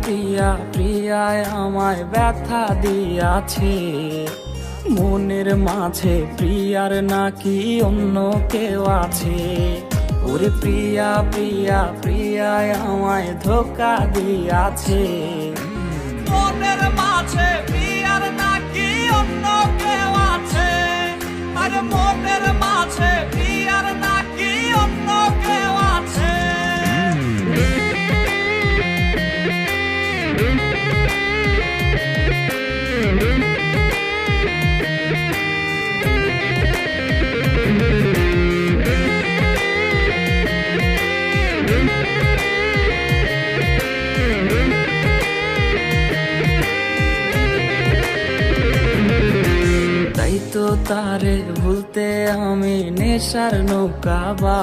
প্রিয়া প্রিয়ায় আমায় ব্যথা দিয়াছে। মনের মাঝে প্রিয়ার নাকি অন্য কেউ আছে। ওরে প্রিয়া প্রিয়া প্রিয়ায় আমায় ধোকা দিয়াছে। মনের মাঝে প্রিয়ার নাকি অন্য কেউ আছে। আরে মনের মাঝে প্রিয়ার নাকি অন্য কেউ আছে। তাই তো তারে ভুলতে আমি নেশার নৌকা বা